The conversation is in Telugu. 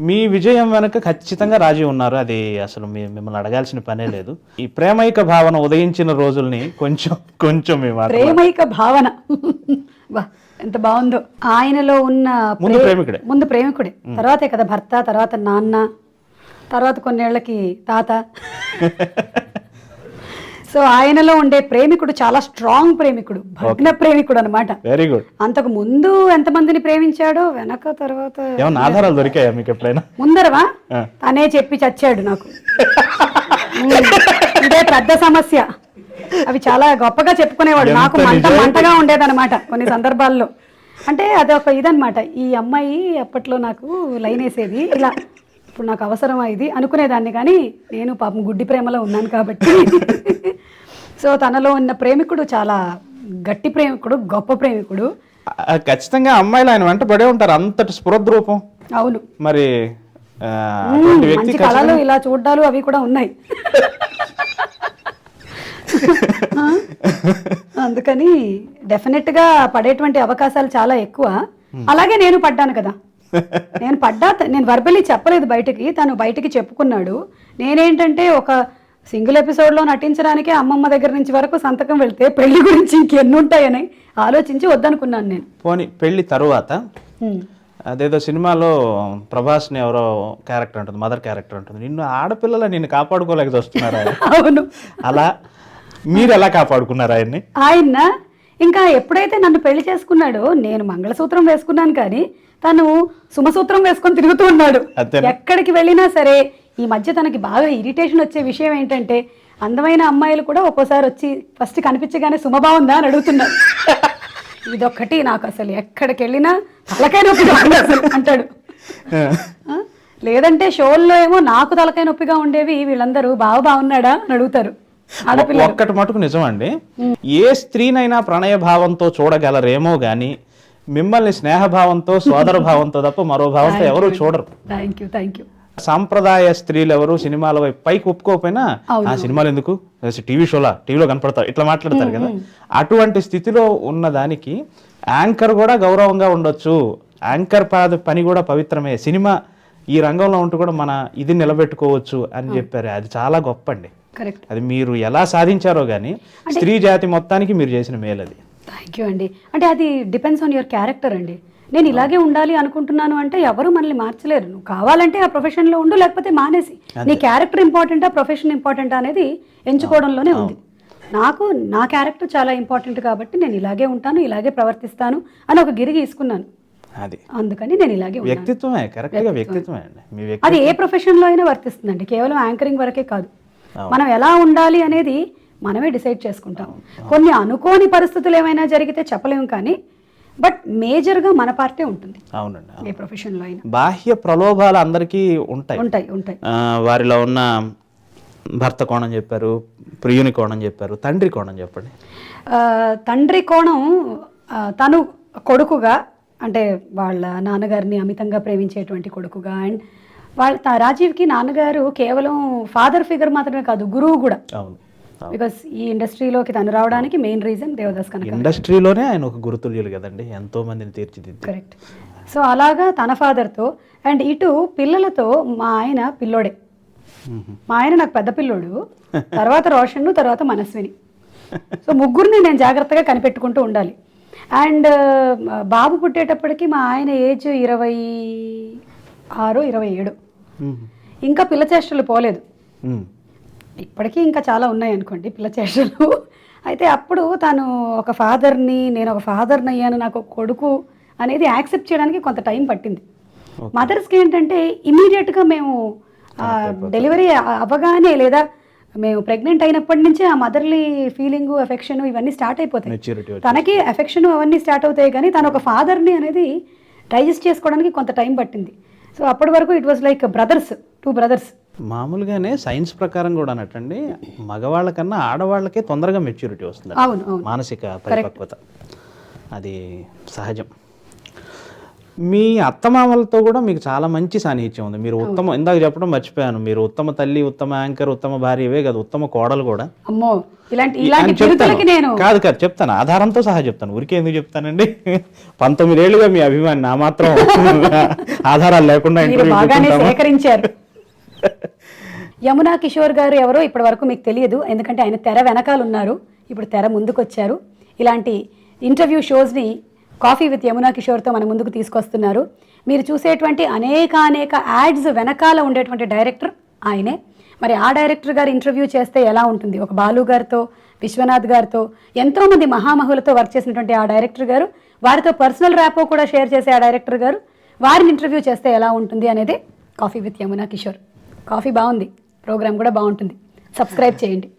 మీ విజయం వెనుక ఖచ్చితంగా రాజీ ఉన్నారు. అది అసలు మిమ్మల్ని అడగాల్సిన పనే లేదు. ఈ ప్రేమైక భావన ఉదయించిన రోజుల్ని కొంచెం కొంచెం మీ మాటల్లో. ప్రేమైక భావన వా ఎంత బాగుందో. ఆయనలో ఉన్న ముందు ప్రేమికుడే, తర్వాతే కదా భర్త, తర్వాత నాన్న, తర్వాత కొన్నేళ్లకి తాత. సో ఆయనలో ఉండే ప్రేమికుడు చాలా స్ట్రాంగ్ ప్రేమికుడు, భగ్న ప్రేమికుడు అనమాట. Very good. అంతకు ముందు ఎంతమందిని ప్రేమించాడో వెనక తర్వాత ఆధారాలు దొరికాయా మీకు ఎప్పుడైనా? ముందరవా తనే చెప్పి చచ్చాడు నాకు. ఇదే పెద్ద సమస్య. అవి చాలా గొప్పగా చెప్పుకునేవాడు, నాకు మంటగా ఉండేదన్నమాట కొన్ని సందర్భాల్లో. అంటే అదొక ఇదనమాట. ఈ అమ్మాయి అప్పట్లో నాకు లైన్ వేసేది ఇలా, ఇప్పుడు నాకు అవసరమా ఇది అనుకునేదాన్ని. కానీ నేను పాపం గుడ్డి ప్రేమలో ఉన్నాను కాబట్టి. సో తనలో ఉన్న ప్రేమికుడు చాలా గట్టి ప్రేమికుడు, గొప్ప ప్రేమికుడు. ఖచ్చితంగా అమ్మాయిలు ఆయన వెంట పడే ఉంటారు, అంతటి స్ఫురద్రూపం. అవును, మరి మంచి కళలు ఇలా చూడ్డాలు అవి కూడా ఉన్నాయి. అందుకని డెఫినెట్ గా పడేటువంటి అవకాశాలు చాలా ఎక్కువ. అలాగే నేను పడ్డాను కదా. నేను వర్బలీ చెప్పలేదు బయటికి, తను బయటికి చెప్పుకున్నాడు. నేనేంటంటే ఒక సింగిల్ ఎపిసోడ్లో నటించడానికే అమ్మమ్మ దగ్గర నుంచి వరకు సంతకం వెళ్తే పెళ్లి గురించి ఇంకెన్ని ఉంటాయని ఆలోచించి వద్దనుకున్నాను నేను. పోనీ పెళ్లి తరువాత అదేదో సినిమాలో ప్రభాస్ని ఎవరో క్యారెక్టర్ ఉంటుంది, మదర్ క్యారెక్టర్ ఉంటుంది, నిన్ను ఆడపిల్లల నిన్ను కాపాడుకోలేక వస్తున్నారా? అవును. అలా మీరు ఎలా కాపాడుకున్నారు ఆయన్ని? ఆయన ఇంకా ఎప్పుడైతే నన్ను పెళ్లి చేసుకున్నాడో, నేను మంగళసూత్రం వేసుకున్నాను కానీ తను సుమసూత్రం వేసుకొని తిరుగుతూ ఉన్నాడు. ఎక్కడికి వెళ్ళినా సరే. ఈ మధ్య తనకి బాగా ఇరిటేషన్ వచ్చే విషయం ఏంటంటే, అందమైన అమ్మాయిలు కూడా ఒక్కోసారి వచ్చి ఫస్ట్ కనిపించగానే సుమ బాగుందా అని అడుగుతున్నారు. ఇదొక్కటి నాకు అసలు ఎక్కడికి వెళ్ళినా తలకాయ నొప్పిగా ఉంది అసలు అంటాడు. లేదంటే షోల్లో ఏమో నాకు తలకాయ నొప్పిగా ఉండేవి, వీళ్ళందరూ బాగున్నాడా అని అడుగుతారు. ఒక్కటి మటుకు నిజమండి, ఏ స్త్రీనైనా ప్రణయ భావంతో చూడగలరేమో గాని మిమ్మల్ని స్నేహభావంతో, సోదర భావంతో తప్ప మరో భావంతో ఎవరు చూడరు. Thank you. సాంప్రదాయ స్త్రీలు ఎవరు సినిమాల వైపు పైకి ఒప్పుకోకపోయినా ఆ సినిమాలు ఎందుకు, టీవీలో కనపడతారు, ఇట్లా మాట్లాడతారు కదా. అటువంటి స్థితిలో ఉన్న దానికి యాంకర్ కూడా గౌరవంగా ఉండొచ్చు, యాంకర్ పని కూడా పవిత్రమే, సినిమా ఈ రంగంలో ఉంటూ కూడా మన ఇది నిలబెట్టుకోవచ్చు అని చెప్పారు. అది చాలా గొప్ప అండి. అది మీరు ఎలా సాధించారో కానీ స్త్రీ జాతి మొత్తానికి మీరు చేసిన మేలు అది. థ్యాంక్ యూ అండి. అంటే అది డిపెండ్స్ ఆన్ యువర్ క్యారెక్టర్ అండి. నేను ఇలాగే ఉండాలి అనుకుంటున్నాను అంటే ఎవరు మనల్ని మార్చలేరు. నువ్వు కావాలంటే ఆ ప్రొఫెషన్లో ఉండు, లేకపోతే మానేసి. నీ క్యారెక్టర్ ఇంపార్టెంటా, ప్రొఫెషన్ ఇంపార్టెంటా అనేది ఎంచుకోవడంలోనే ఉంది. నాకు నా క్యారెక్టర్ చాలా ఇంపార్టెంట్ కాబట్టి నేను ఇలాగే ఉంటాను, ఇలాగే ప్రవర్తిస్తాను అని ఒక గిరి గీసుకున్నాను. అందుకని నేను ఇలాగే వ్యక్తిత్వమే. అది ఏ ప్రొఫెషన్లో అయినా వర్తిస్తుందండి, కేవలం యాంకరింగ్ వరకే కాదు. మనం ఎలా ఉండాలి అనేది మనమే డిసైడ్ చేసుకుంటాం. కొన్ని అనుకోని పరిస్థితులు ఏమైనా జరిగితే చెప్పలేము కానీ, బట్ మేజర్గా మన పార్టీ ఉంటుంది. అవునండి, ఏ ప్రొఫెషన్లో అయినా. బాహ్య ప్రలోభాలు అందరికీ ఉంటాయి. వారిలో ఉన్న భర్త కోణం చెప్పారు, ప్రియుని కోణం చెప్పారు, తండ్రి కోణం చెప్పండి. తండ్రి కోణం, తను కొడుకుగా, అంటే వాళ్ళ నాన్నగారిని అమితంగా ప్రేమించేటువంటి కొడుకుగా. అండ్ రాజీవ్కి నాన్నగారు కేవలం ఫాదర్ ఫిగర్ మాత్రమే కాదు, గురువు కూడా. బికాస్ ఈ ఇండస్ట్రీలోకి తను రావడానికి మెయిన్ రీజన్ దేవదాస్ కనక. ఇండస్ట్రీలోనే ఆయన ఒక గురుతుల్యులు కదండి, ఎంతో మందిని తీర్చిదిద్ది. కరెక్ట్. సో అలాగా తన ఫాదర్తో, అండ్ ఇటు పిల్లలతో మా ఆయన పిల్లోడే. మా ఆయన నాకు పెద్ద పిల్లోడు, తర్వాత రోషన్, తర్వాత మనస్విని. సో ముగ్గురిని నేను జాగ్రత్తగా కనిపెట్టుకుంటూ ఉండాలి. అండ్ బాబు పుట్టేటప్పటికి మా ఆయన ఏజ్ 26, 27. ఇంకా పిల్ల చేష్టలు పోలేదు. ఇప్పటికీ ఇంకా చాలా ఉన్నాయి అనుకోండి పిల్ల చేష్టలు. అయితే అప్పుడు తను ఒక ఫాదర్ని, నేను ఒక ఫాదర్ని అయ్యాను, నాకు ఒక కొడుకు అనేది యాక్సెప్ట్ చేయడానికి కొంత టైం పట్టింది. మదర్స్కి ఏంటంటే ఇమీడియట్గా మేము డెలివరీ అవ్వగానే, లేదా మేము ప్రెగ్నెంట్ అయినప్పటి నుంచే ఆ మదర్లీ ఫీలింగ్, ఎఫెక్షన్ ఇవన్నీ స్టార్ట్ అయిపోతాయి. తనకి ఎఫెక్షన్ అవన్నీ స్టార్ట్ అవుతాయి, కానీ తను ఒక ఫాదర్ని అనేది డైజెస్ట్ చేసుకోవడానికి కొంత టైం పట్టింది. సో అప్పటి వరకు it was like brothers, 2 brothers. మామూలుగానే సైన్స్ ప్రకారం కూడా అన్నట్టండి, మగవాళ్ళ కన్నా ఆడవాళ్ళకే తొందరగా మెచ్యూరిటీ వస్తుంది. అవును, మానసిక పరిపక్వత అది సహజం. మీ అత్తమామలతో కూడా మీకు చాలా మంచి సాన్నిహిత్యం ఉంది. మీరు ఉత్తమ, ఇందాక చెప్పడం మర్చిపోయాను, మీరు ఉత్తమ తల్లి, ఉత్తమ యాంకర్, ఉత్తమ భార్య, ఇవే కాదు ఉత్తమ కోడలు కూడా. అమ్మో, ఇలాంటి అని బిరుదులకి నేను కాదు చెప్తాను, ఆధారంతో సహా చెప్తాను, ఊరికే ఎందుకు చెప్తానండి. 19 ఏళ్ళుగా మీ అభిమాని, నా మాత్రం ఆధారాలు లేకుండా మీరు ఇంటర్వ్యూ బాగానే సేకరించారు. యమునా కిషోర్ గారు ఎవరో ఇప్పటి వరకు మీకు తెలియదు, ఎందుకంటే ఆయన తెర వెనకాల ఉన్నారు, ఇప్పుడు తెర ముందుకు వచ్చారు. ఇలాంటి ఇంటర్వ్యూ షోస్ని కాఫీ విత్ యమునా కిషోర్తో మన ముందుకు తీసుకొస్తున్నారు. మీరు చూసేటువంటి అనేక యాడ్స్ వెనకాల ఉండేటువంటి డైరెక్టర్ ఆయనే. మరి ఆ డైరెక్టర్ గారు ఇంటర్వ్యూ చేస్తే ఎలా ఉంటుంది? ఒక బాలు గారితో, విశ్వనాథ్ గారితో, ఎంతోమంది మహామహులతో వర్క్ చేసినటువంటి ఆ డైరెక్టర్ గారు, వారితో పర్సనల్ ర్యాపో కూడా షేర్ చేసే ఆ డైరెక్టర్ గారు, వారిని ఇంటర్వ్యూ చేస్తే ఎలా ఉంటుంది అనేది coffee with Yamuna Kishore. Coffee బాగుంది, ప్రోగ్రామ్ కూడా బాగుంటుంది, సబ్స్క్రైబ్ చేయండి.